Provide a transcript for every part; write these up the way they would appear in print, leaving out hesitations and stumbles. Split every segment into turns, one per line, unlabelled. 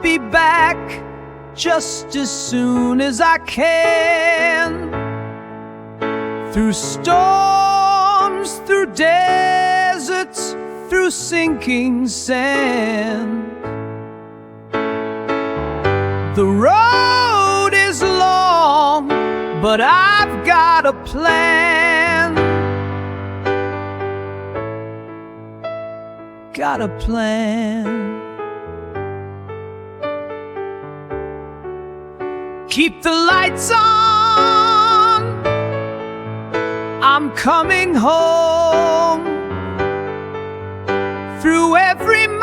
be back just as soon as I can. Through storms, through deserts, through sinking sand. The road is long, but I've got a plan. Got a plan. Keep the lights on, I'm coming home. Through every mile,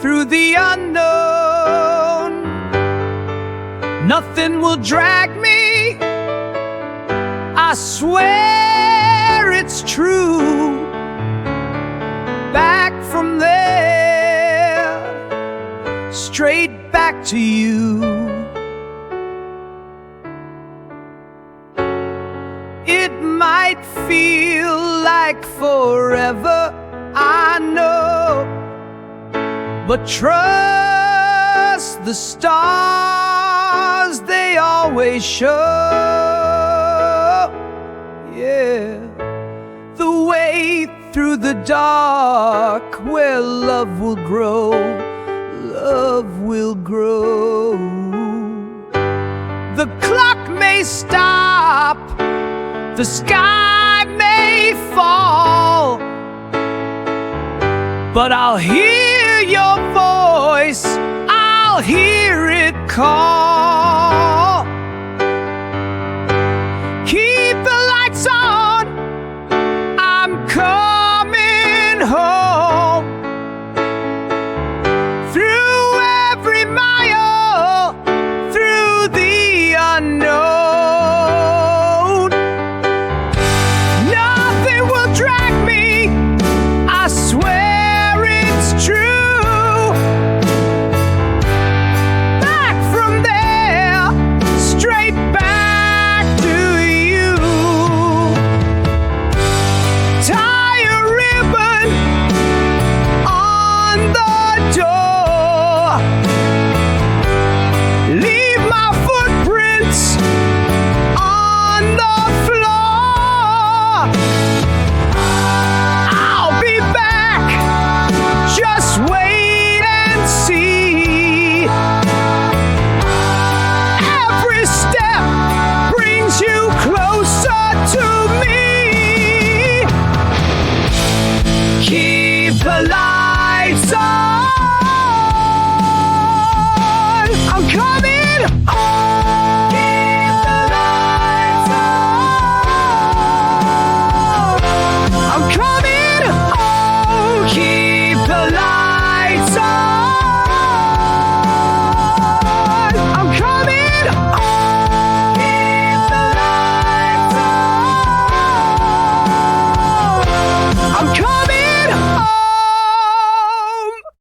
through the unknown, nothing will drag me, I swear it's true. Back from there, straight back to you. It might feel like forever, I know, but trust the stars, they always show. Yeah, the way through the dark where love will grow. Love will grow. The clock may stop, the sky may fall, but I'll hear your voice, I'll hear it call.